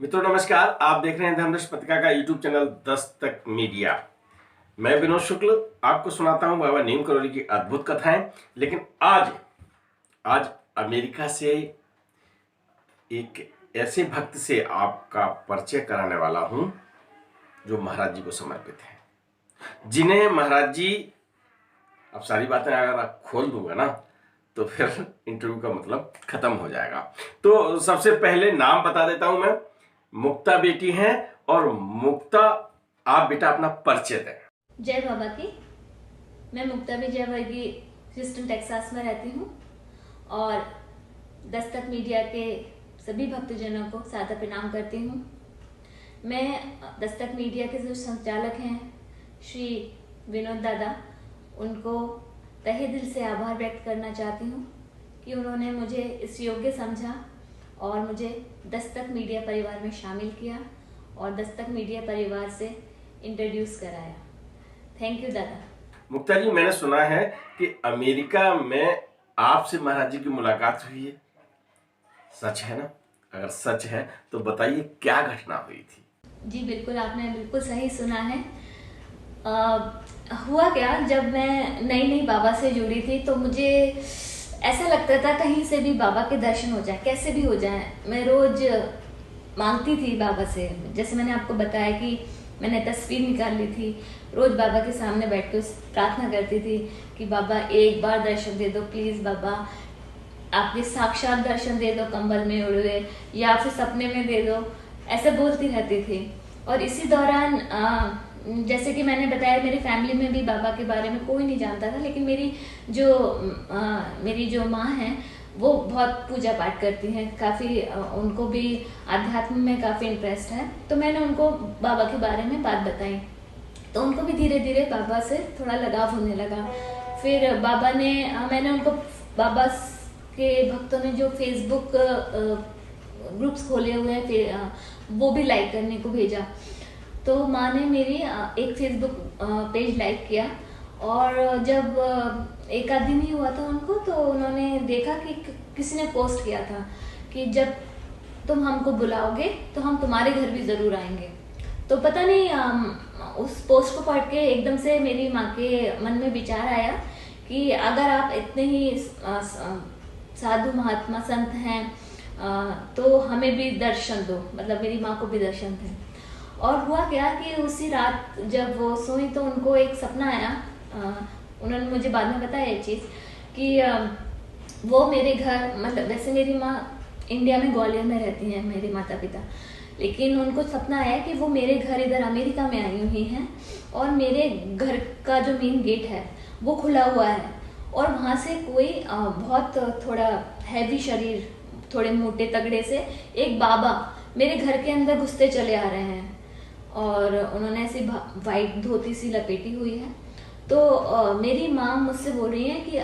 मित्रों नमस्कार। आप देख रहे हैं धर्मरस पत्रिका का यूट्यूब चैनल दस्तक मीडिया। मैं विनोद शुक्ल आपको सुनाता हूं बाबा नीम करौली की अद्भुत कथाएं। लेकिन आज अमेरिका से एक ऐसे भक्त से आपका परिचय कराने वाला हूं जो महाराज जी को समर्पित है, जिन्हें महाराज जी, अब सारी बातें अगर आप खोल दूंगा ना तो फिर इंटरव्यू का मतलब खत्म हो जाएगा। तो सबसे पहले नाम बता देता हूं मैं। मुक्ता बेटी हैं। और मुक्ता, आप बेटा अपना परिचय दें। जय बाबा की। मैं मुक्ता विजय वर्गी ह्यूस्टन टेक्सास में रहती हूँ और दस्तक मीडिया के सभी भक्तजनों को सादर प्रणाम करती हूँ। मैं दस्तक मीडिया के जो संचालक हैं श्री विनोद दादा, उनको तहे दिल से आभार व्यक्त करना चाहती हूँ कि उन्होंने मुझे इस योग्य समझा और मुझे दस्तक मीडिया परिवार में शामिल किया और दस्तक मीडिया परिवार से इंट्रोड्यूस कराया। थैंक यू दादा। मुक्ता जी, मैंने सुना है कि अमेरिका में आपसे महाराज जी की मुलाकात हुई है, सच है ना? अगर सच है तो बताइए क्या घटना हुई थी। जी बिल्कुल, आपने बिल्कुल सही सुना है। हुआ क्या, जब मैं नई नई बाबा से जुड़ी थी तो मुझे ऐसा लगता था कहीं से भी बाबा के दर्शन हो जाए, कैसे भी हो जाए। मैं रोज मांगती थी बाबा से, जैसे मैंने आपको बताया कि मैंने तस्वीर निकाल ली थी, रोज बाबा के सामने बैठ कर प्रार्थना करती थी कि बाबा एक बार दर्शन दे दो प्लीज, बाबा आपके साक्षात दर्शन दे दो, कंबल में उड़े या फिर सपने में दे दो, ऐसे बोलती रहती थी। और इसी दौरान जैसे कि मैंने बताया, मेरी फैमिली में भी बाबा के बारे में कोई नहीं जानता था, लेकिन मेरी जो माँ हैं वो बहुत पूजा पाठ करती हैं, काफ़ी उनको भी आध्यात्म में काफ़ी इंटरेस्ट है। तो मैंने उनको बाबा के बारे में बात बताई तो उनको भी धीरे धीरे बाबा से थोड़ा लगाव होने लगा। फिर बाबा ने मैंने उनको बाबा के भक्तों ने जो फेसबुक ग्रुप्स खोले हुए हैं फिर वो भी लाइक करने को भेजा। तो माँ ने मेरी एक फेसबुक पेज लाइक किया और जब एक आध दिन ही हुआ था उनको, तो उन्होंने देखा कि किसी ने पोस्ट किया था कि जब तुम हमको बुलाओगे तो हम तुम्हारे घर भी ज़रूर आएंगे। तो पता नहीं उस पोस्ट को पढ़ के एकदम से मेरी माँ के मन में विचार आया कि अगर आप इतने ही साधु महात्मा संत हैं तो हमें भी दर्शन दो, मतलब मेरी माँ को भी दर्शन थे। और हुआ क्या कि उसी रात जब वो सोई तो उनको एक सपना आया। उन्होंने मुझे बाद में बताया ये चीज़ कि वो मेरे घर, मतलब वैसे मेरी माँ इंडिया में ग्वालियर में रहती हैं, मेरे माता पिता, लेकिन उनको सपना आया कि वो मेरे घर इधर अमेरिका में आई हुई हैं और मेरे घर का जो मेन गेट है वो खुला हुआ है और वहाँ से कोई बहुत थोड़ा हैवी शरीर, थोड़े मोटे तगड़े से एक बाबा मेरे घर के अंदर घुसते चले आ रहे हैं और उन्होंने ऐसी वाइट धोती सी लपेटी हुई है। तो मेरी माँ मुझसे बोल रही है कि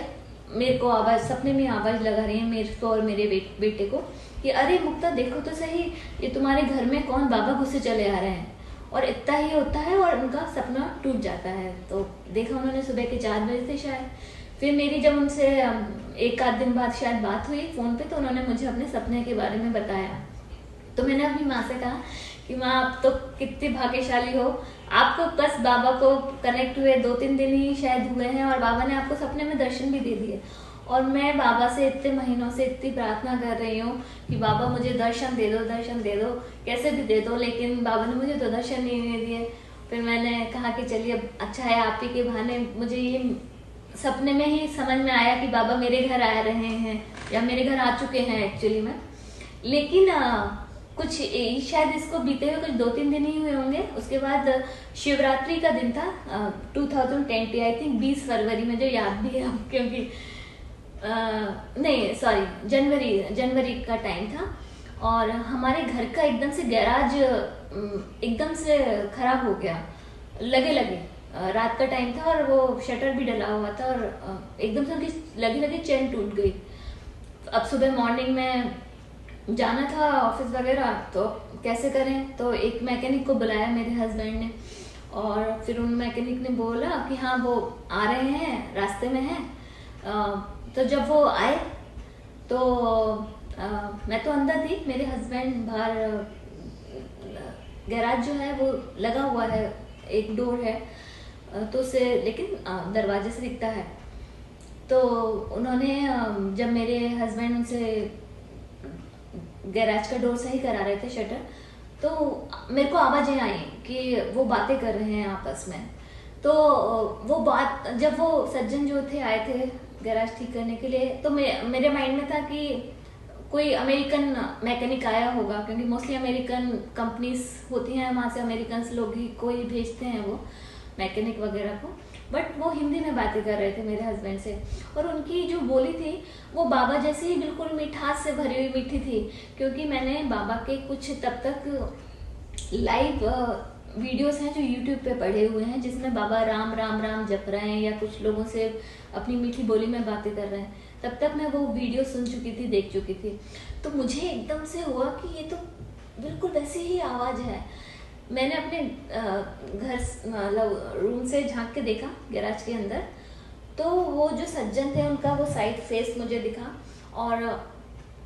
मेरे को आवाज़, सपने में आवाज़ लगा रही है मेरे को और मेरे बेटे को कि अरे मुक्ता देखो तो सही, ये तुम्हारे घर में कौन बाबा घुसे चले आ रहे हैं। और इतना ही होता है और उनका सपना टूट जाता है। तो देखा उन्होंने सुबह के 4 बजे थे शायद। फिर मेरी जब उनसे एक आध दिन बाद शायद बात हुई फ़ोन पे, तो उन्होंने मुझे अपने सपने के बारे में बताया। तो मैंने अपनी माँ से कहा कि माँ आप तो कितनी भाग्यशाली हो, आपको बस बाबा को कनेक्ट हुए 2-3 दिन ही शायद हुए हैं और बाबा ने आपको सपने में दर्शन भी दे दिए। और मैं बाबा से इतने महीनों से इतनी प्रार्थना कर रही हूँ कि बाबा मुझे दर्शन दे दो, दर्शन दे दो, कैसे भी दे दो, लेकिन बाबा ने मुझे तो दर्शन नहीं दिए। फिर मैंने कहा कि चलिए अब अच्छा है, आप ही के बहाने मुझे ये सपने में ही समझ में आया कि बाबा मेरे घर आ रहे हैं या मेरे घर आ चुके हैं एक्चुअली में। लेकिन कुछ शायद इसको बीते हुए कुछ 2-3 दिन ही हुए होंगे। उसके बाद शिवरात्रि का दिन था 2020 आई थिंक 20 फरवरी में, जो याद भी है क्योंकि नहीं सॉरी जनवरी का टाइम था और हमारे घर का एकदम से गैराज एकदम से खराब हो गया, लगे रात का टाइम था और वो शटर भी डला हुआ था और एकदम से उनकी लगे चेन टूट गई। अब सुबह मॉर्निंग में जाना था ऑफिस वगैरह, तो कैसे करें, तो एक मैकेनिक को बुलाया मेरे हस्बैंड ने और फिर उन मैकेनिक ने बोला कि हाँ वो आ रहे हैं, रास्ते में हैं। तो जब वो आए तो मैं तो अंदर थी, मेरे हस्बैंड बाहर गैराज जो है वो लगा हुआ है, एक डोर है, तो उससे लेकिन दरवाजे से दिखता है। तो उन्होंने जब मेरे हस्बैंड उनसे गैराज का डोर सही करा रहे थे, शटर, तो मेरे को आवाजें आई कि वो बातें कर रहे हैं आपस में। तो वो बात, जब वो सज्जन जो थे आए थे गैराज ठीक करने के लिए, तो मेरे माइंड में था कि कोई अमेरिकन मैकेनिक आया होगा, क्योंकि मोस्टली अमेरिकन कंपनीज होती हैं, वहाँ से अमेरिकन लोग ही कोई भेजते हैं वो मैकेनिक वगैरह को। बट वो हिंदी में बातें कर रहे थे मेरे हस्बैंड से, और उनकी जो बोली थी वो बाबा जैसे ही बिल्कुल मिठास से भरी हुई मीठी थी। क्योंकि मैंने बाबा के कुछ तब तक लाइव वीडियोस हैं जो यूट्यूब पे पड़े हुए हैं, जिसमें बाबा राम राम राम जप रहे हैं या कुछ लोगों से अपनी मीठी बोली में बातें कर रहे हैं। तब तक मैं वो वीडियो सुन चुकी थी, देख चुकी थी। तो मुझे एकदम से हुआ कि ये तो बिल्कुल वैसी ही आवाज़ है। मैंने अपने घर मतलब रूम से झांक के देखा गैराज के अंदर, तो वो जो सज्जन थे उनका वो साइड फेस मुझे दिखा, और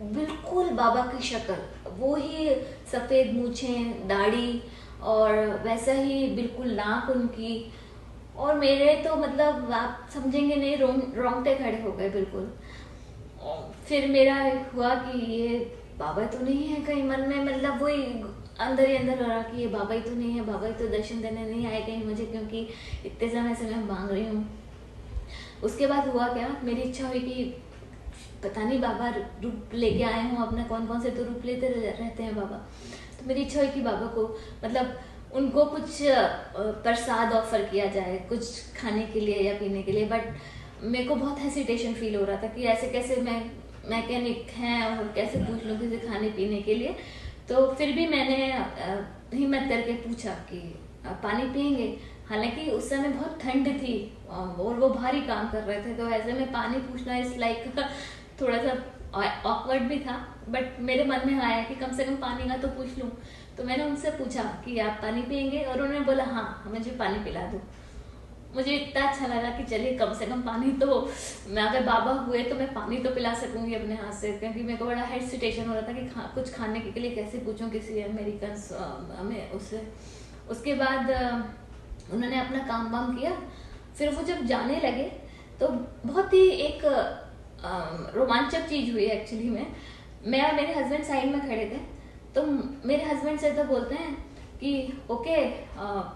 बिल्कुल बाबा की शक्ल, वो ही सफ़ेद मूछें, दाढ़ी, और वैसा ही बिल्कुल नाक उनकी। और मेरे तो मतलब आप समझेंगे नहीं, रोंगटे खड़े हो गए बिल्कुल। फिर मेरा हुआ कि ये बाबा तो नहीं है कहीं, मन में मतलब वही अंदर ही अंदर हो रहा कि ये बाबा ही तो नहीं है, बाबा ही तो दर्शन देने नहीं आए कहीं मुझे, क्योंकि इतने समय से मैं मांग रही हूँ। उसके बाद हुआ क्या, मेरी इच्छा हुई कि पता नहीं बाबा रूप लेके आए हों अपने, कौन कौन से तो रूप लेते रहते हैं बाबा। तो मेरी इच्छा हुई कि बाबा को मतलब उनको कुछ प्रसाद ऑफर किया जाए, कुछ खाने के लिए या पीने के लिए। बट मेरे को बहुत हेसिटेशन फील हो रहा था कि ऐसे कैसे मैं मैकेनिक हैं और कैसे पूछ लूँ किसी खाने पीने के लिए। तो फिर भी मैंने हिम्मत करके पूछा कि पानी पियेंगे। हालांकि उस समय बहुत ठंड थी और वो भारी काम कर रहे थे, तो ऐसे में पानी पूछना इस लाइक थोड़ा सा ऑकवर्ड भी था। बट मेरे मन में आया कि कम से कम पानी का तो पूछ लूँ। तो मैंने उनसे पूछा कि आप पानी पियेंगे, और उन्होंने बोला हाँ, मुझे पानी पिला दो। मुझे इतना अच्छा लगा कि चलिए कम से कम पानी तो, मैं अगर बाबा हुए तो मैं पानी तो पिला सकूंगी अपने हाथ से, क्योंकि मेरे को बड़ा हेसिटेशन हो रहा था कि कुछ खाने के लिए कैसे पूछूं किसी अमेरिकन में उससे। उसके बाद उन्होंने अपना काम वाम किया। फिर वो जब जाने लगे तो बहुत ही एक रोमांचक चीज़ हुई एक्चुअली में। मैं और मेरे हस्बैंड साइड में खड़े थे, तो मेरे हस्बैंड से तो बोलते हैं कि okay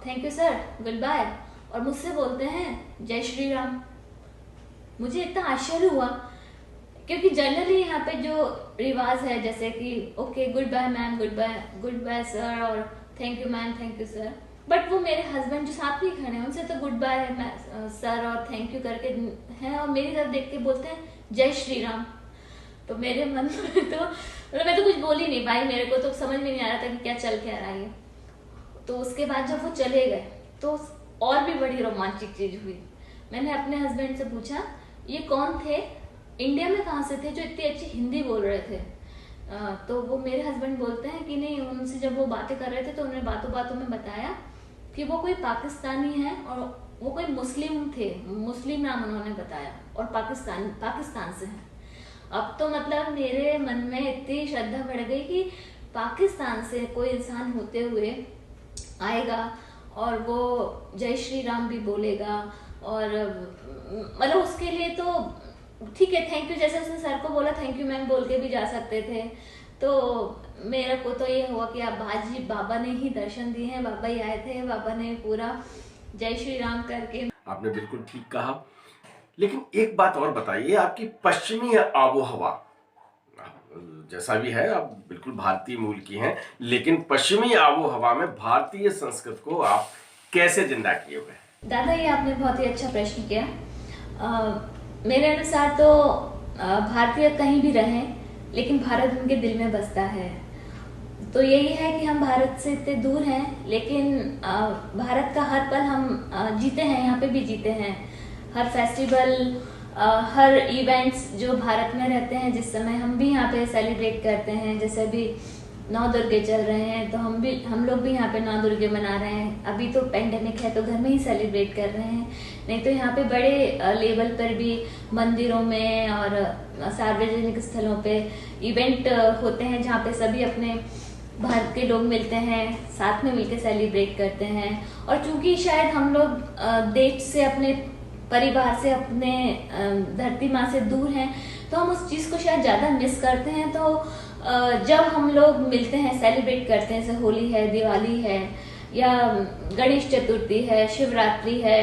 thank you sir, good bye, और मुझसे बोलते हैं जय श्री राम। मुझे इतना आश्चर्य हुआ, क्योंकि जनरली यहाँ पे जो रिवाज है जैसे कि okay goodbye ma'am, goodbye sir, और thank you ma'am, thank you sir. But वो मेरे हस्बैंड जो साथ में खड़े हैं उनसे तो गुड बाय सर और थैंक यू करके हैं, और मेरी तरफ देख के बोलते हैं जय श्री राम। तो मेरे मन में तो मतलब मैं तो कुछ बोली नहीं भाई, मेरे को तो समझ में नहीं आ रहा था कि क्या चल क्या रहा है। तो उसके बाद जब वो चले गए तो और भी बड़ी रोमांचक चीज हुई। मैंने अपने हस्बैंड से पूछा ये कौन थे, इंडिया में कहाँ से थे जो इतनी अच्छी हिंदी बोल रहे थे। तो वो मेरे हस्बैंड बोलते हैं कि नहीं, उनसे जब वो बातें कर रहे थे तो उन्होंने बातों बातों में बताया कि वो कोई पाकिस्तानी है और वो कोई मुस्लिम थे, मुस्लिम नाम उन्होंने बताया, और पाकिस्तान से हैं। अब तो मतलब मेरे मन में इतनी श्रद्धा बढ़ गई कि पाकिस्तान से कोई इंसान होते हुए आएगा और वो जय श्री राम भी बोलेगा, और मतलब उसके लिए तो ठीक है थैंक यू, जैसे उसने सर को बोला थैंक यू मैम बोल के भी जा सकते थे। तो मेरे को तो ये हुआ कि आप बाजी बाबा ने ही दर्शन दिए हैं, बाबा ही आए थे, बाबा ने पूरा जय श्री राम करके। आपने बिल्कुल ठीक कहा, लेकिन एक बात और बताइए, आपकी पश्चिमी आबो हवा जैसा भी है, आप बिल्कुल भारतीय मूल की हैं, लेकिन पश्चिमी आबो हवा में भारतीय संस्कृति को आप कैसे जिंदा किए हुए हैं? दादा ये आपने बहुत ही अच्छा प्रश्न किया। मेरे अनुसार तो भारतीय कहीं भी रहें लेकिन भारत उनके दिल में बसता है। तो यही है कि हम भारत से इतने दूर हैं लेकिन भारत का हर पल हम जीते हैं, यहाँ पे भी जीते हैं। हर फेस्टिवल, हर इवेंट्स जो भारत में रहते हैं जिस समय हम भी यहाँ पे सेलिब्रेट करते हैं। जैसे अभी 9 दुर्गे चल रहे हैं तो हम लोग भी यहाँ पे 9 दुर्गे मना रहे हैं। अभी तो पेंडेमिक है तो घर में ही सेलिब्रेट कर रहे हैं, नहीं तो यहाँ पे बड़े लेवल पर भी मंदिरों में और सार्वजनिक स्थलों पे इवेंट होते हैं जहाँ पे सभी अपने बाहर के लोग मिलते हैं, साथ में मिलकर सेलिब्रेट करते हैं। और चूंकि शायद हम लोग देश से, अपने परिवार से, अपने धरती माँ से दूर हैं, तो हम उस चीज़ को शायद ज़्यादा मिस करते हैं। तो जब हम लोग मिलते हैं, सेलिब्रेट करते हैं, जैसे होली है, दिवाली है, या गणेश चतुर्थी है, शिवरात्रि है,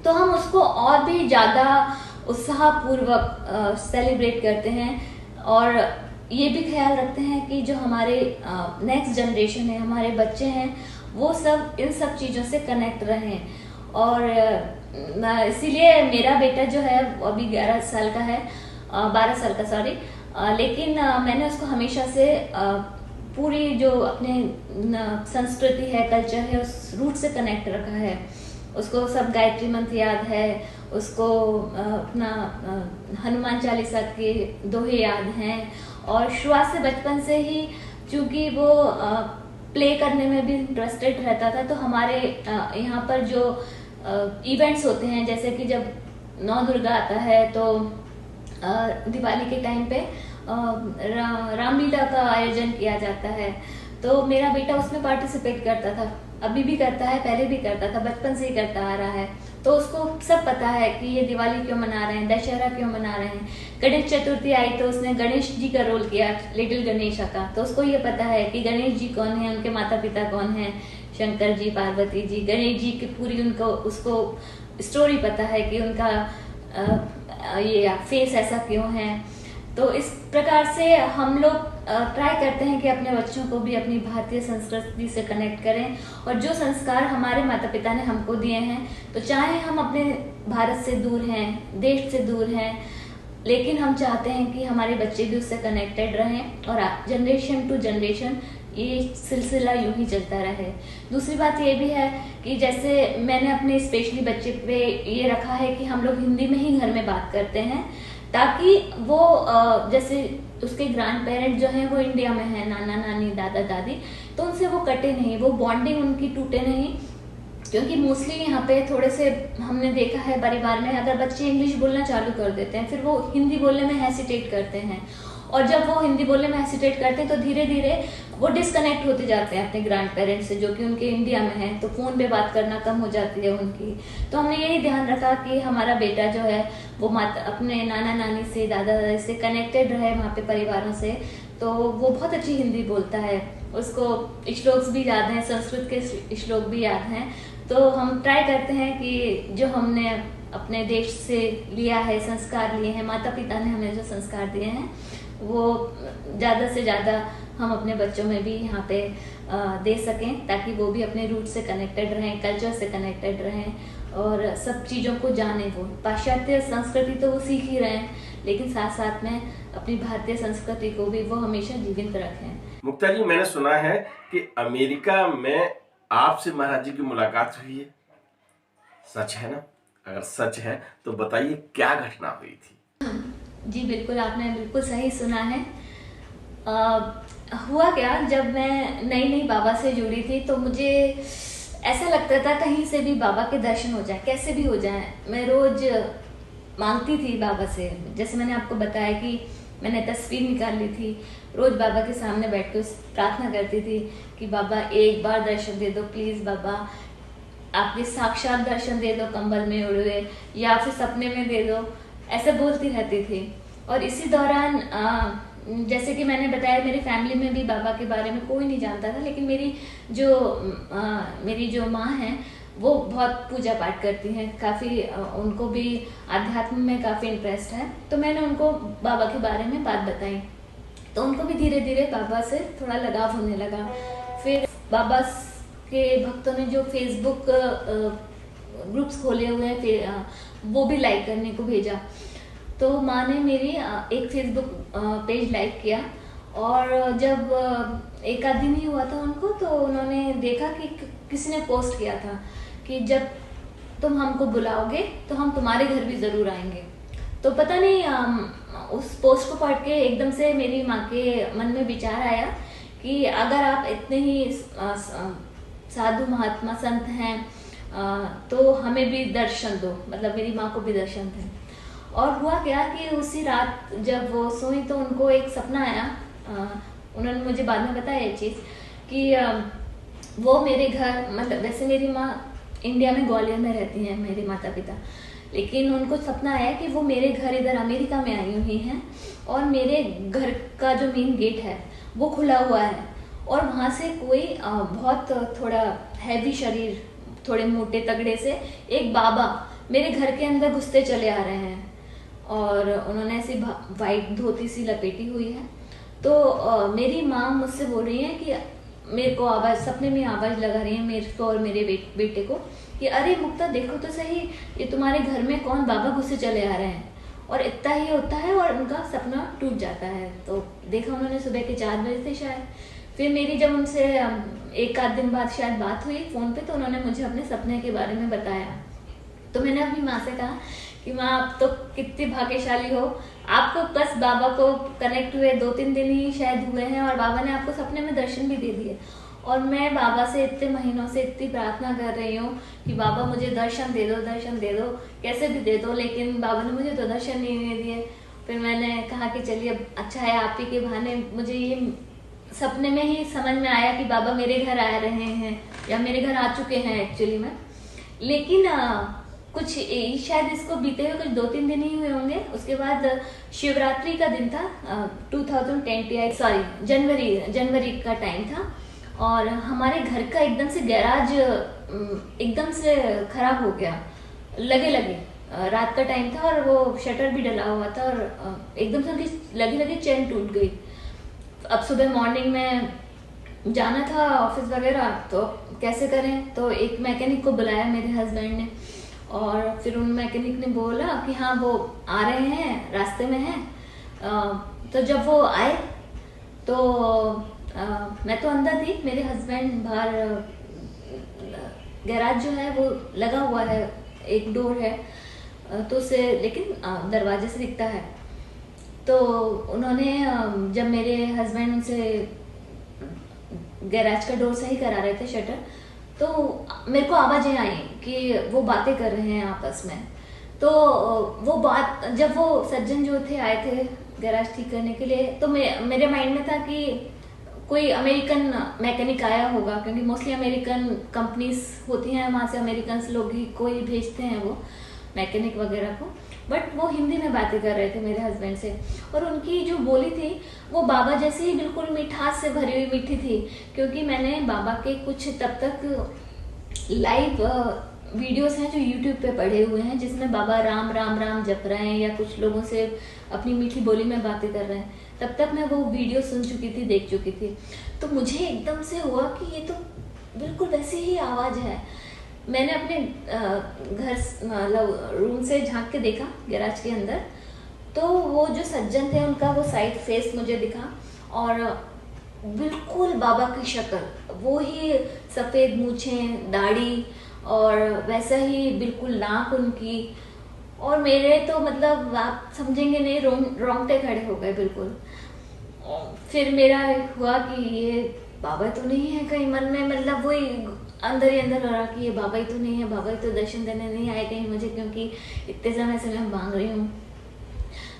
तो हम उसको और भी ज़्यादा उत्साहपूर्वक सेलिब्रेट करते हैं। और ये भी ख्याल रखते हैं कि जो हमारे नेक्स्ट जनरेशन है, हमारे बच्चे हैं, वो सब इन सब चीज़ों से कनेक्ट रहें। और इसीलिए मेरा बेटा जो है वो अभी 11 साल का है, 12 साल का, सॉरी। लेकिन मैंने उसको हमेशा से पूरी जो अपने संस्कृति है, कल्चर है, उस रूट से कनेक्ट रखा है। उसको सब गायत्री मंत्र याद है, उसको अपना हनुमान चालीसा के दोहे याद हैं। और शुरुआत से, बचपन से ही, चूंकि वो प्ले करने में भी इंटरेस्टेड रहता था, तो हमारे यहाँ पर जो इवेंट्स होते हैं, जैसे कि जब नौ दुर्गा आता है, तो दिवाली के टाइम पे रामलीला का आयोजन किया जाता है, तो मेरा बेटा उसमें पार्टिसिपेट करता था। अभी भी करता है, पहले भी करता था, बचपन से ही करता आ रहा है। तो उसको सब पता है कि ये दिवाली क्यों मना रहे हैं, दशहरा क्यों मना रहे हैं। गणेश चतुर्थी आई तो उसने गणेश जी का रोल किया, लिटिल गणेशा का। तो उसको ये पता है कि गणेश जी कौन है, उनके माता पिता कौन है, शंकर जी, पार्वती जी। गणेश जी की पूरी उसको स्टोरी पता है कि उनका ये फेस ऐसा क्यों है। तो इस प्रकार से हम लोग ट्राई करते हैं कि अपने बच्चों को भी अपनी भारतीय संस्कृति से कनेक्ट करें। और जो संस्कार हमारे माता पिता ने हमको दिए हैं, तो चाहे हम अपने भारत से दूर हैं, देश से दूर हैं, लेकिन हम चाहते हैं कि हमारे बच्चे भी उससे कनेक्टेड रहें और जनरेशन टू जनरेशन ये सिलसिला यूं ही चलता रहे। दूसरी बात ये भी है कि जैसे मैंने अपने स्पेशली बच्चे पे ये रखा है कि हम लोग हिंदी में ही घर में बात करते हैं, ताकि वो जैसे उसके ग्रैंड पेरेंट जो हैं वो इंडिया में हैं, नाना नानी, दादा दादी, तो उनसे वो कटे नहीं, वो बॉन्डिंग उनकी टूटे नहीं। क्योंकि मोस्टली यहाँ पे थोड़े से हमने देखा है परिवार में, अगर बच्चे इंग्लिश बोलना चालू कर देते हैं, फिर वो हिंदी बोलने में हेसिटेट करते हैं। और जब वो हिंदी बोलने में हेसिटेट करते हैं, तो धीरे धीरे वो डिस्कनेक्ट होते जाते हैं अपने ग्रैंड पेरेंट्स से, जो कि उनके इंडिया में है। तो फोन पे बात करना कम हो जाती है उनकी। तो हमने यही ध्यान रखा कि हमारा बेटा जो है वो अपने नाना नानी से, दादा दादी से कनेक्टेड रहे वहाँ पे परिवारों से। तो वो बहुत अच्छी हिंदी बोलता है, उसको श्लोक भी याद हैं, संस्कृत के श्लोक भी याद हैं। तो हम ट्राई करते हैं कि जो हमने अपने देश से लिया है, संस्कार लिए हैं, माता पिता ने हमें जो संस्कार दिए हैं, वो ज़्यादा से ज़्यादा हम अपने बच्चों में भी यहाँ पे दे सकें, ताकि वो भी अपने रूट से कनेक्टेड रहें, कल्चर से कनेक्टेड रहें और सब चीज़ों को जाने। वो पाश्चात्य संस्कृति तो वो सीख ही रहे हैं, लेकिन साथ साथ में अपनी भारतीय संस्कृति को भी वो हमेशा जीवित रखें। मुक्ता जी, मैंने सुना है कि अमेरिका में आपसे महाराज जी की मुलाकात हुई है, सच है ना? अगर सच है तो बताइए क्या घटना हुई थी? जी बिल्कुल, आपने बिल्कुल सही सुना है। हुआ क्या, जब मैं नई नई बाबा से जुड़ी थी, तो मुझे ऐसा लगता था कहीं से भी बाबा के दर्शन हो जाए, कैसे भी हो जाए। मैं रोज मांगती थी बाबा से, जैसे मैंने आपको बताया कि मैंने तस्वीर निकाल ली थी, रोज बाबा के सामने बैठ कर प्रार्थना करती थी कि बाबा एक बार दर्शन दे दो प्लीज, बाबा आपके साक्षात दर्शन दे दो, कंबल में उड़े हुए, या फिर सपने में दे दो, ऐसे बोलती रहती थी। और इसी दौरान जैसे कि मैंने बताया, मेरी फैमिली में भी बाबा के बारे में कोई नहीं जानता था, लेकिन मेरी जो माँ हैं वो बहुत पूजा पाठ करती हैं, काफ़ी उनको भी आध्यात्म में काफ़ी इंटरेस्ट है। तो मैंने उनको बाबा के बारे में बात बताई, तो उनको भी धीरे धीरे बाबा से थोड़ा लगाव होने लगा। फिर बाबा के भक्तों ने जो फेसबुक ग्रुप्स खोले हुए हैं, फिर वो भी लाइक करने को भेजा। तो माँ ने मेरी एक फेसबुक पेज लाइक किया, और जब एक आध दिन ही हुआ था उनको, तो उन्होंने देखा कि किसी ने पोस्ट किया था कि जब तुम हमको बुलाओगे तो हम तुम्हारे घर भी ज़रूर आएंगे। तो पता नहीं उस पोस्ट को पढ़ के एकदम से मेरी माँ के मन में विचार आया कि अगर आप इतने ही साधु महात्मा संत हैं, तो हमें भी दर्शन दो, मतलब मेरी माँ को भी दर्शन थे। और हुआ क्या कि उसी रात जब वो सोई, तो उनको एक सपना आया उन्होंने मुझे बाद में बताया ये चीज़ कि वो मेरे घर, मतलब वैसे मेरी माँ इंडिया में ग्वालियर में रहती हैं, मेरे माता पिता, लेकिन उनको सपना आया कि वो मेरे घर इधर अमेरिका में आई हुई हैं और मेरे घर का जो मेन गेट है वो खुला हुआ है और वहाँ से कोई बहुत थोड़ा हैवी शरीर, थोड़े मोटे तगड़े से एक बाबा मेरे घर के अंदर घुसते चले आ रहे हैं और उन्होंने ऐसी वाइट धोती सी लपेटी हुई है। तो मेरी माँ मुझसे बोल रही है कि मेरे को आवाज़, सपने में आवाज़ लगा रही है मेरे को और मेरे बेटे को कि अरे मुक्ता देखो तो सही, ये तुम्हारे घर में कौन बाबा घुसे चले आ रहे हैं। और इतना ही होता है और उनका सपना टूट जाता है। तो देखा उन्होंने सुबह के 4 बजे से शायद। फिर मेरी जब उनसे एक आध दिन बाद शायद बात हुई फ़ोन पे, तो उन्होंने मुझे अपने सपने के बारे में बताया। तो मैंने अपनी माँ से कहा कि माँ आप तो कितनी भाग्यशाली हो, आपको बस बाबा को कनेक्ट हुए 2-3 दिन ही शायद हुए हैं और बाबा ने आपको सपने में दर्शन भी दे दिए। और मैं बाबा से इतने महीनों से इतनी प्रार्थना कर रही हूँ कि बाबा मुझे दर्शन दे दो, दर्शन दे दो, कैसे भी दे दो, लेकिन बाबा ने मुझे तो दर्शन नहीं दिए। फिर मैंने कहा कि चलिए अच्छा है, आप ही के बहाने मुझे ये सपने में ही समझ में आया कि बाबा मेरे घर आ रहे हैं या मेरे घर आ चुके हैं एक्चुअली में। लेकिन कुछ शायद इसको बीते हुए कुछ 2-3 दिन ही हुए होंगे। उसके बाद शिवरात्रि का दिन था, 2020 सॉरी जनवरी का टाइम था और हमारे घर का एकदम से गैराज एकदम से खराब हो गया, लगे रात का टाइम था और वो शटर भी डला हुआ था और एकदम से उनकी लगे चेन टूट गई। अब सुबह मॉर्निंग में जाना था ऑफिस वगैरह, तो कैसे करें, तो एक मैकेनिक को बुलाया मेरे हस्बैंड ने और फिर उन मैकेनिक ने बोला कि हाँ वो आ रहे हैं, रास्ते में हैं। तो जब वो आए तो मैं तो अंदर थी, मेरे हस्बैंड बाहर, गैराज जो है वो लगा हुआ है, एक डोर है तो उसे, लेकिन दरवाजे से दिखता है। तो उन्होंने जब मेरे हस्बैंड उनसे गैराज का डोर सही करा रहे थे शटर, तो मेरे को आवाज़ें आई कि वो बातें कर रहे हैं आपस में। तो वो बात, जब वो सज्जन जो थे आए थे गैराज ठीक करने के लिए, तो मेरे माइंड में था कि कोई अमेरिकन मैकेनिक आया होगा, क्योंकि मोस्टली अमेरिकन कंपनीज होती हैं, वहाँ से अमेरिकन लोग ही कोई भेजते हैं वो मैकेनिक वगैरह को। बट वो हिंदी में बातें कर रहे थे मेरे हस्बैंड से और उनकी जो बोली थी वो बाबा जैसी ही बिल्कुल मिठास से भरी हुई मीठी थी। क्योंकि मैंने बाबा के कुछ तब तक लाइव वीडियोस हैं जो यूट्यूब पे पड़े हुए हैं, जिसमें बाबा राम राम राम जप रहे हैं या कुछ लोगों से अपनी मीठी बोली में बातें कर रहे हैं। तब तक मैं वो वीडियो सुन चुकी थी, देख चुकी थी। तो मुझे एकदम से हुआ कि ये तो बिल्कुल वैसी ही आवाज़ है। मैंने अपने घर मतलब रूम से झांक के देखा गैराज के अंदर, तो वो जो सज्जन थे उनका वो साइड फेस मुझे दिखा और बिल्कुल बाबा की शक्ल, वो ही सफ़ेद मूछें, दाढ़ी और वैसा ही बिल्कुल नाक उनकी। और मेरे तो मतलब आप समझेंगे नहीं, रोंगटे खड़े हो गए बिल्कुल। फिर मेरा हुआ कि ये बाबा तो नहीं है कहीं, मन में मतलब वही अंदर ही अंदर हो रहा कि ये बाबा ही तो नहीं है, बाबा ही तो दर्शन देने नहीं आए कहीं मुझे, क्योंकि इतने समय से मैं मांग रही हूँ।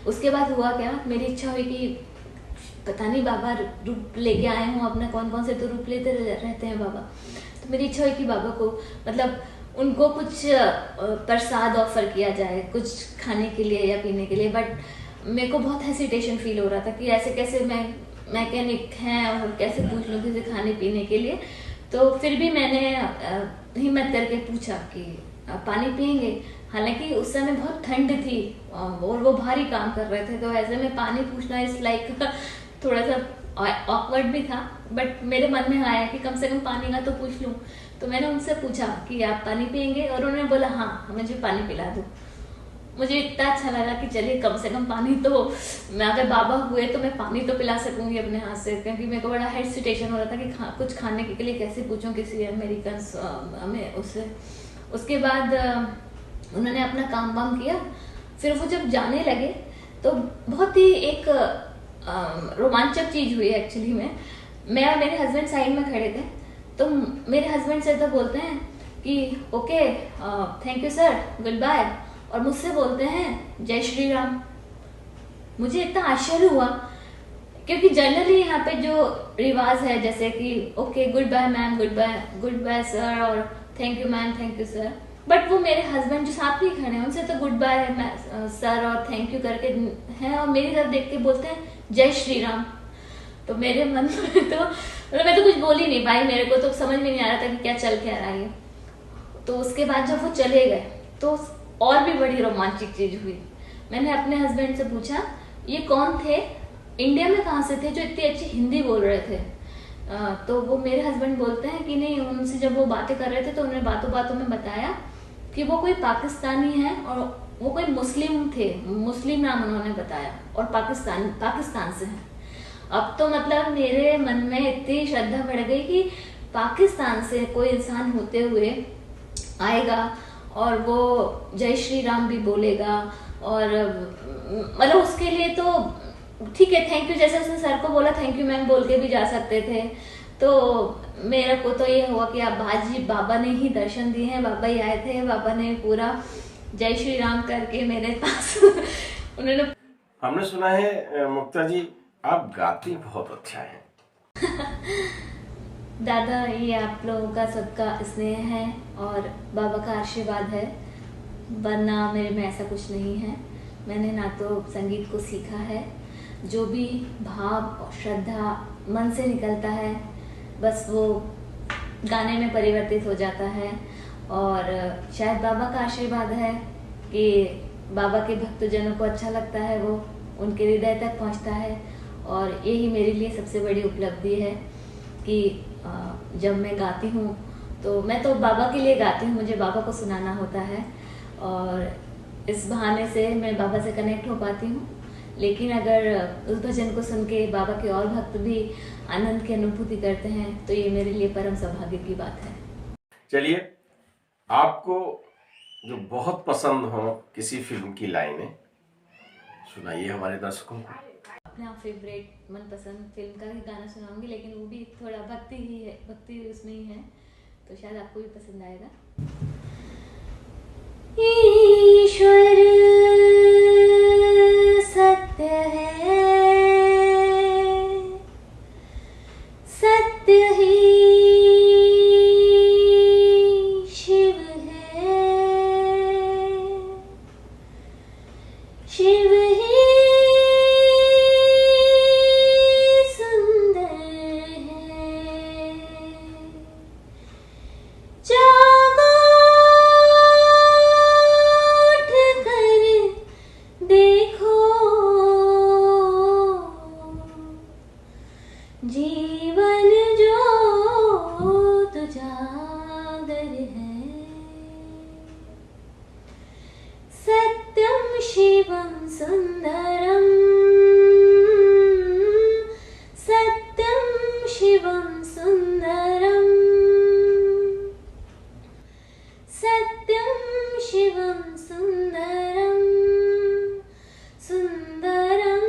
उसके बाद हुआ क्या, मेरी इच्छा हुई कि पता नहीं बाबा रूप लेके आए हों अपना, कौन कौन से तो रूप लेते रहते हैं बाबा। तो मेरी इच्छा हुई कि बाबा को मतलब उनको कुछ प्रसाद ऑफर किया जाए, कुछ खाने के लिए या पीने के लिए। बट मेरे को बहुत हेसिटेशन फील हो रहा था कि ऐसे कैसे मैं मैकेनिक हैं और कैसे पूछ लूँ किसी खाने पीने के लिए। तो फिर भी मैंने हिम्मत करके पूछा कि पानी पियेंगे। हालांकि उस समय बहुत ठंड थी और वो भारी काम कर रहे थे, तो ऐसे में पानी पूछना इस लाइक थोड़ा सा ऑकवर्ड भी था। बट मेरे मन में आया कि कम से कम पानी का तो पूछ लूँ। तो मैंने उनसे पूछा कि आप पानी पियेंगे, और उन्होंने बोला हाँ मुझे पानी पिला दो। मुझे इतना अच्छा लगा कि चलिए कम से कम पानी तो, मैं अगर बाबा हुए तो मैं पानी तो पिला सकूंगी अपने हाथ से, क्योंकि मेरे को बड़ा हेसिटेशन हो रहा था कि कुछ खाने के लिए कैसे पूछूं किसी अमेरिकन में उससे। उसके बाद उन्होंने अपना काम वाम किया। फिर वो जब जाने लगे तो बहुत ही एक रोमांचक चीज़ हुई एक्चुअली में। मैं और मेरे हस्बैंड साइड में खड़े थे, तो मेरे हस्बैंड से तो बोलते हैं कि okay thank you sir, good bye, और मुझसे बोलते हैं जय श्री राम। मुझे इतना आश्चर्य हुआ क्योंकि जनरली यहाँ पे जो रिवाज है जैसे कि okay goodbye ma'am, goodbye sir, और thank you ma'am, thank you sir, but वो मेरे हस्बैंड जो साथ में खड़े हैं उनसे तो गुड बाय सर और थैंक यू करके हैं, और मेरी तरफ देख के बोलते हैं जय श्री राम। तो मेरे मन में तो मतलब मैं तो कुछ बोल ही नहीं पाई, मेरे को तो समझ में नहीं आ रहा था कि क्या चल क्या रहा है। तो उसके बाद जब वो चले गए तो और भी बड़ी रोमांचक चीज हुई। मैंने अपने हस्बैंड से पूछा ये कौन थे, इंडिया में कहाँ से थे जो इतनी अच्छी हिंदी बोल रहे थे। तो वो मेरे हस्बैंड बोलते हैं कि नहीं, उनसे जब वो बातें कर रहे थे तो उन्होंने बातों बातों में बताया कि वो कोई पाकिस्तानी है और वो कोई मुस्लिम थे, मुस्लिम नाम उन्होंने बताया, और पाकिस्तान से हैं। अब तो मतलब मेरे मन में इतनी श्रद्धा बढ़ गई कि पाकिस्तान से कोई इंसान होते हुए आएगा और वो जय श्री राम भी बोलेगा, और मतलब उसके लिए तो ठीक है थैंक यू, जैसे उसने सर को बोला थैंक यू मैम बोल के भी जा सकते थे। तो मेरे को तो ये हुआ कि अब बाजी बाबा ने ही दर्शन दिए हैं, बाबा ही आए थे, बाबा ने पूरा जय श्री राम करके मेरे पास उन्होंने। हमने सुना है मुक्ता जी आप गाती बहुत अच्छा है। दादा ये आप लोगों का सबका स्नेह है और बाबा का आशीर्वाद है, वरना मेरे में ऐसा कुछ नहीं है। मैंने ना तो संगीत को सीखा है, जो भी भाव और श्रद्धा मन से निकलता है बस वो गाने में परिवर्तित हो जाता है, और शायद बाबा का आशीर्वाद है कि बाबा के भक्तजनों को अच्छा लगता है, वो उनके हृदय तक पहुंचता है। और यही मेरे लिए सबसे बड़ी उपलब्धि है कि जब मैं गाती हूँ तो मैं तो बाबा के लिए गाती हूँ, मुझे बाबा को सुनाना होता है और इस बहाने से मैं बाबा से कनेक्ट हो पाती हूँ। लेकिन अगर उस भजन को सुन के बाबा के और भक्त भी आनंद की अनुभूति करते हैं तो ये मेरे लिए परम सौभाग्य की बात है। चलिए आपको जो बहुत पसंद हो किसी फिल्म की लाइनें सुनाइए हमारे दर्शकों को। अपना फेवरेट मनपसंद फिल्म का ही गाना सुनाऊंगी, लेकिन वो भी थोड़ा भक्ति ही है, भक्ति उसमें ही है, तो शायद आपको भी पसंद आएगा। ईश्वर सत्य है, सत्य ही शिव है, शिव ही सुंदर है। जागो उठ कर देखो, जीवन ज्योत उजागर है। सत्यम शिवम सुंदरम, सत्यम शिवम सुंदरम, सत्यम शिवम सुंदरम, सुंदरम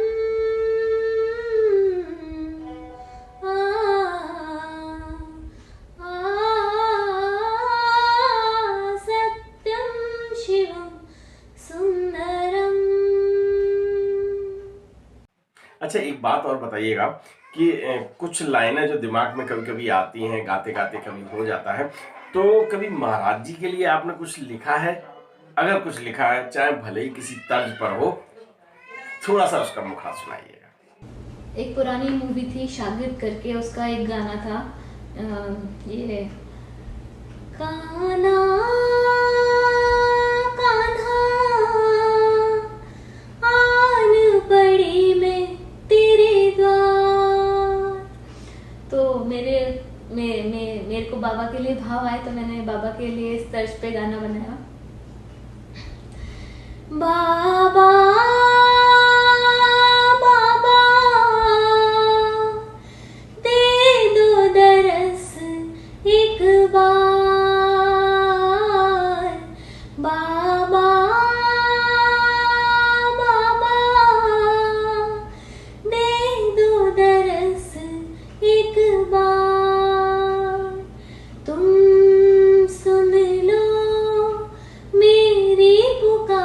सत्यम शिवम सुंदरम। अच्छा एक बात और बताइएगा कि कुछ लाइनें जो दिमाग में कभी कभी आती हैं गाते गाते कभी हो जाता है, तो कभी महाराज जी के लिए आपने कुछ लिखा है? अगर कुछ लिखा है चाहे भले ही किसी तर्ज पर हो, थोड़ा सा उसका मुखड़ा सुनाइएगा। एक पुरानी मूवी थी शागिर्द करके, उसका एक गाना था ये कान्हा कान्हा आन पड़ी मैं तेरे द्वार। तो मेरे को बाबा के लिए भाव आए तो मैंने बाबा के लिए इस तर्ज पे गाना बनाया। बाबा बाबा दे दो दरस एक बार, बाबा बाबा दे दो दरस एक बार। तुम सुन लो मेरी पुकार,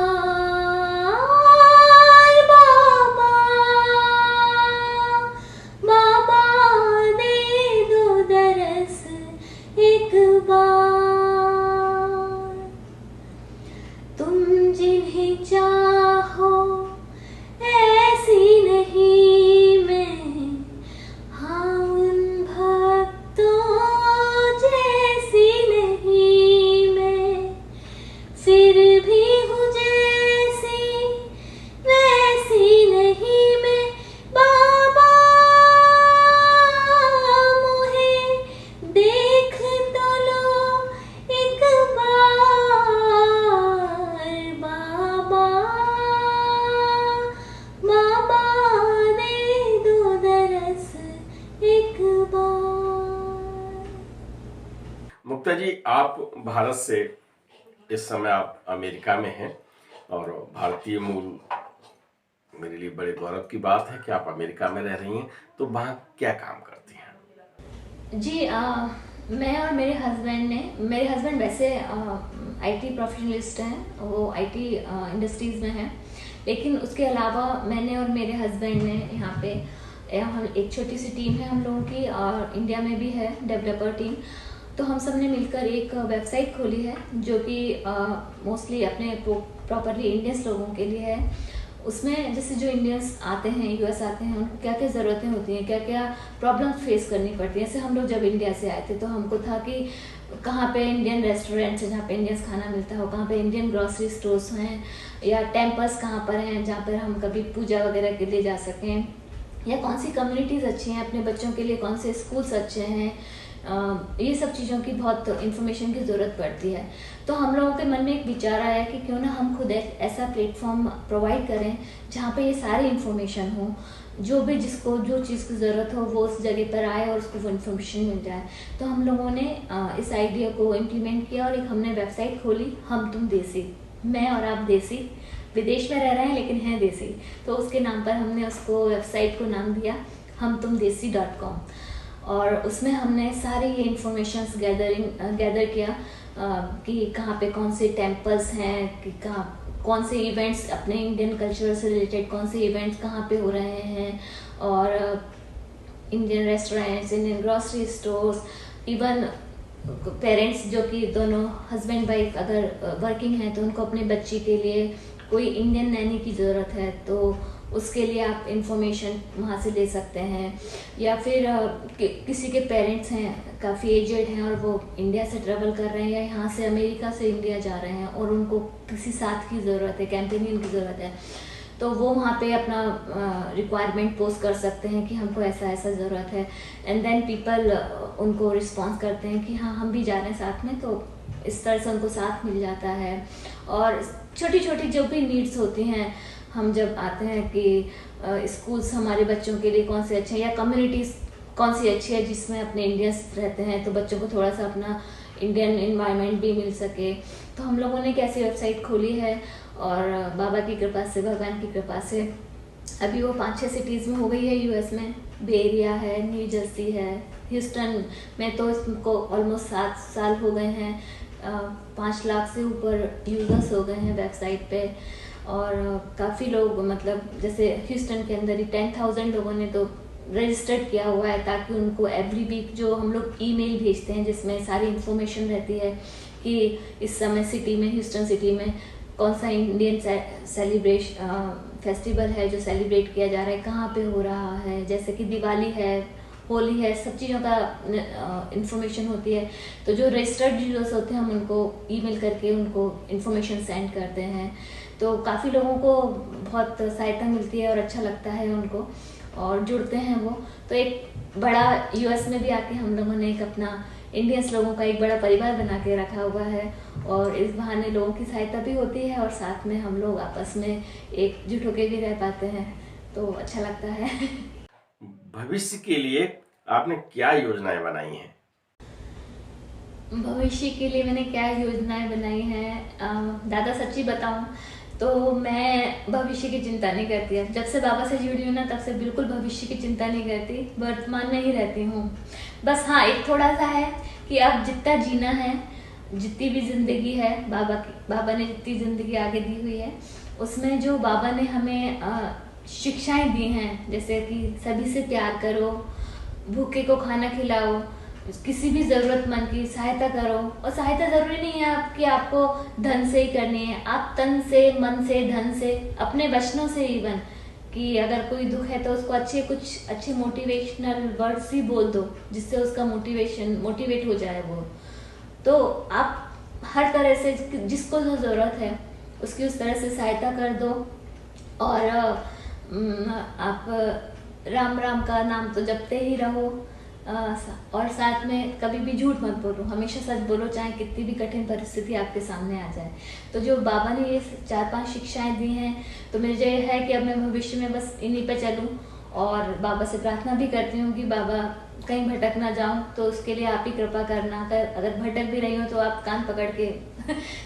मुक्ता जी, आप भारत से इस समय आप अमेरिका में हैं और भारतीय मूल, मेरे लिए बड़े गौरव की बात है कि आप अमेरिका में रह रही हैं। तो वहाँ क्या काम करती हैं? जी, मैं और मेरे हस्बैंड वैसे आईटी प्रोफेशनलिस्ट हैं, वो आईटी इंडस्ट्रीज़ में हैं। लेकिन उसके अलावा मैंने और मेरे हस्बैंड ने यहाँ पे हम एक छोटी सी टीम है हम लोगों की, और इंडिया में भी है डेवलपर टीम। तो हम सब ने मिलकर एक वेबसाइट खोली है जो कि मोस्टली अपने प्रॉपरली इंडियंस लोगों के लिए है। उसमें जैसे जो इंडियंस आते हैं, यूएस आते हैं, उनको क्या क्या ज़रूरतें होती हैं, क्या क्या प्रॉब्लम्स फेस करनी पड़ती हैं। जैसे हम लोग जब इंडिया से आए थे तो हमको था कि कहाँ पे इंडियन रेस्टोरेंट्स हैं जहाँ पे इंडियंस खाना मिलता हो, कहाँ पे इंडियन ग्रॉसरी स्टोर्स हैं, या टेम्पल्स कहाँ पर हैं जहाँ पर हम कभी पूजा वगैरह के लिए जा सकें, या कौन सी कम्युनिटीज़ अच्छी हैं अपने बच्चों के लिए, कौन से स्कूल्स अच्छे हैं। ये सब चीज़ों की बहुत इन्फॉर्मेशन की ज़रूरत पड़ती है। तो हम लोगों के मन में एक विचार आया कि क्यों ना हम खुद एक ऐसा प्लेटफॉर्म प्रोवाइड करें जहाँ पे ये सारी इन्फॉर्मेशन हो, जो भी जिसको जो चीज़ की ज़रूरत हो वो उस जगह पर आए और उसको वो इन्फॉर्मेशन मिल जाए। तो हम लोगों ने इस आइडिया को इम्प्लीमेंट किया और एक हमने वेबसाइट खोली, हम तुम देसी। मैं और आप देसी, विदेश में रह रहे हैं लेकिन हैं देसी, तो उसके नाम पर हमने उसको वेबसाइट को नाम दिया humtumdesi.com। और उसमें हमने सारी ये इन्फॉर्मेशंस गैदर किया कि कहाँ पे कौन से टेम्पल्स हैं, कि कहाँ कौन से इवेंट्स अपने इंडियन कल्चर से रिलेटेड कौन से इवेंट्स कहाँ पे हो रहे हैं, और Indian restaurants, Indian grocery stores, even parents जो कि दोनों हस्बैंड वाइफ अगर वर्किंग हैं तो उनको अपने बच्ची के लिए कोई इंडियन नैनी की ज़रूरत है तो उसके लिए आप इंफॉर्मेशन वहाँ से ले सकते हैं। या फिर किसी के पेरेंट्स हैं काफ़ी एजेड हैं और वो इंडिया से ट्रैवल कर रहे हैं या यहाँ से अमेरिका से इंडिया जा रहे हैं और उनको किसी साथ की ज़रूरत है, कैंपेनियन की ज़रूरत है, तो वो वहाँ पे अपना रिक्वायरमेंट पोस्ट कर सकते हैं कि हमको ऐसा ऐसा ज़रूरत है। एंड देन पीपल उनको रिस्पॉन्स करते हैं कि हाँ हम भी जा रहे हैं साथ में, तो इस तरह से उनको साथ मिल जाता है। और छोटी छोटी जो भी नीड्स होती हैं, हम जब आते हैं कि स्कूल्स हमारे बच्चों के लिए कौन से अच्छे हैं या कम्युनिटीज़ कौन सी अच्छी है जिसमें अपने इंडियंस रहते हैं, तो बच्चों को थोड़ा सा अपना इंडियन इन्वायरमेंट भी मिल सके। तो हम लोगों ने एक ऐसी वेबसाइट खोली है और बाबा की कृपा से, भगवान की कृपा से अभी वो 5-6 सिटीज़ में हो गई है यूएस में। बे एरिया है, न्यू जर्सी है, ह्यूस्टन में तो इसको ऑलमोस्ट 7 साल हो गए हैं। 5 लाख से ऊपर यूज़र्स हो गए हैं वेबसाइट पे, और काफ़ी लोग, मतलब जैसे ह्यूस्टन के अंदर ही 10,000 लोगों ने तो रजिस्टर्ड किया हुआ है, ताकि उनको एवरी वीक जो हम लोग ईमेल भेजते हैं जिसमें सारी इन्फॉर्मेशन रहती है कि इस समय सिटी में, ह्यूस्टन सिटी में कौन सा इंडियन फेस्टिवल है जो सेलिब्रेट किया जा रहा है, कहाँ पे हो रहा है, जैसे कि दिवाली है, होली है, सब चीज़ों का इन्फॉर्मेशन होती है। तो जो रजिस्टर्ड यूजर्स होते हैं हम उनको ईमेल करके उनको इन्फॉर्मेशन सेंड करते हैं। तो काफ़ी लोगों को बहुत सहायता मिलती है और अच्छा लगता है उनको, और जुड़ते हैं वो। तो एक बड़ा यूएस में भी आके हम लोगों ने एक अपना इंडियंस लोगों का एक बड़ा परिवार बना के रखा हुआ है, और इस बहाने लोगों की सहायता भी होती है और साथ में हम लोग आपस में एकजुट होके भी रह पाते हैं, तो अच्छा लगता है। भविष्य के लिए आपने क्या योजनाएं बनाई हैं? भविष्य के लिए मैंने क्या योजनाएं बनाई हैं, दादा सच्ची बताऊं तो मैं भविष्य की चिंता नहीं करती। अब जब से बाबा से जुड़ी हूँ ना, तब से बिल्कुल भविष्य की चिंता नहीं करती, वर्तमान में ही रहती हूँ। बस हाँ, एक थोड़ा सा है कि अब जितना जीना है, जितनी भी जिंदगी है, बाबा ने जितनी जिंदगी आगे दी हुई है, उसमें जो बाबा ने हमें शिक्षाएं दी हैं, जैसे कि सभी से प्यार करो, भूखे को खाना खिलाओ, किसी भी जरूरतमंद की सहायता करो। और सहायता जरूरी नहीं है कि आपको धन से ही करनी है, आप तन से, मन से, धन से, अपने वचनों से, इवन कि अगर कोई दुख है तो उसको कुछ अच्छे मोटिवेशनल वर्ड्स ही बोल दो जिससे उसका मोटिवेट हो जाए वो। तो आप हर तरह से जिसको जो ज़रूरत है उसकी उस तरह से सहायता कर दो। और आप राम राम का नाम तो जपते ही रहो, और साथ में कभी भी झूठ मत बोलो, हमेशा सच बोलो, चाहे कितनी भी कठिन परिस्थिति आपके सामने आ जाए। तो जो बाबा ने ये 4-5 शिक्षाएं दी हैं, तो मुझे है कि अब मैं भविष्य में बस इन्हीं पे चलूं, और बाबा से प्रार्थना भी करती हूँ कि बाबा कहीं भटक ना जाऊं, तो उसके लिए आप ही कृपा करना। अगर भटक भी रही हूँ तो आप कान पकड़ के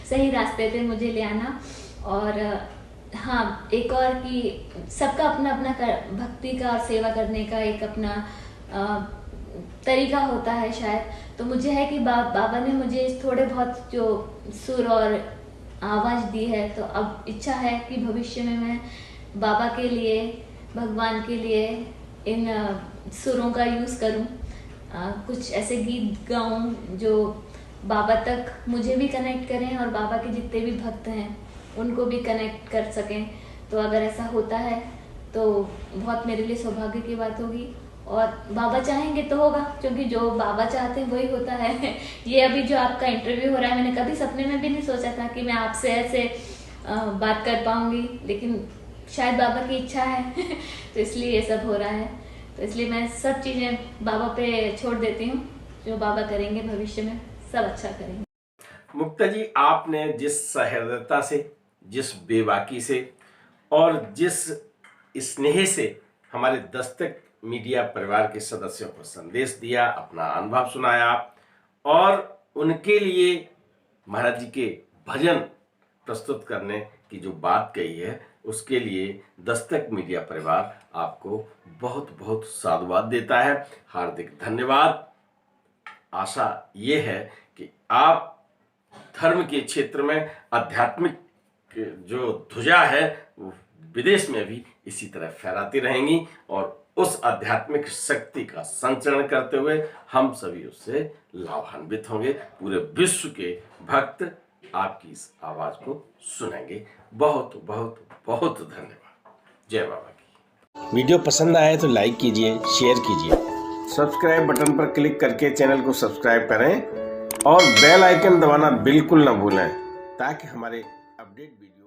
सही रास्ते पे मुझे ले आना। और हाँ, एक और कि सबका अपना अपना भक्ति का और सेवा करने का एक अपना तरीका होता है शायद। तो मुझे है कि बाबा ने मुझे थोड़े बहुत जो सुर और आवाज़ दी है, तो अब इच्छा है कि भविष्य में मैं बाबा के लिए, भगवान के लिए इन सुरों का यूज़ करूं, कुछ ऐसे गीत गाऊं जो बाबा तक मुझे भी कनेक्ट करें और बाबा के जितने भी भक्त हैं उनको भी कनेक्ट कर सकें। तो अगर ऐसा होता है तो बहुत मेरे लिए सौभाग्य की बात होगी, और बाबा चाहेंगे तो होगा, क्योंकि जो बाबा चाहते हैं वही होता है। ये अभी जो आपका इंटरव्यू हो रहा है, मैंने कभी सपने में भी नहीं सोचा था कि मैं आपसे ऐसे बात कर पाऊंगी, लेकिन शायद बाबा की इच्छा है तो इसलिए ये सब हो रहा है। तो इसलिए मैं सब चीज़ें बाबा पे छोड़ देती हूँ, जो बाबा करेंगे भविष्य में सब अच्छा करेंगे। मुक्ता जी, आपने जिस सहृदयता से, जिस बेबाकी से और जिस स्नेह से हमारे दस्तक मीडिया परिवार के सदस्यों को संदेश दिया, अपना अनुभव सुनाया और उनके लिए महाराज जी के भजन प्रस्तुत करने की जो बात कही है, उसके लिए दस्तक मीडिया परिवार आपको बहुत बहुत साधुवाद देता है। हार्दिक धन्यवाद। आशा ये है कि आप धर्म के क्षेत्र में आध्यात्मिक जो ध्वजा है वो विदेश में भी इसी तरह फहराती रहेंगी और उस आध्यात्मिक शक्ति का संचरण करते हुए हम सभी उससे लाभान्वित होंगे। पूरे विश्व के भक्त आपकी इस आवाज को सुनेंगे। बहुत बहुत बहुत धन्यवाद। जय बाबा की। वीडियो पसंद आए तो लाइक कीजिए, शेयर कीजिए, सब्सक्राइब बटन पर क्लिक करके चैनल को सब्सक्राइब करें और बेल आइकन दबाना बिल्कुल ना भूलें, ताकि हमारे अपडेट वीडियो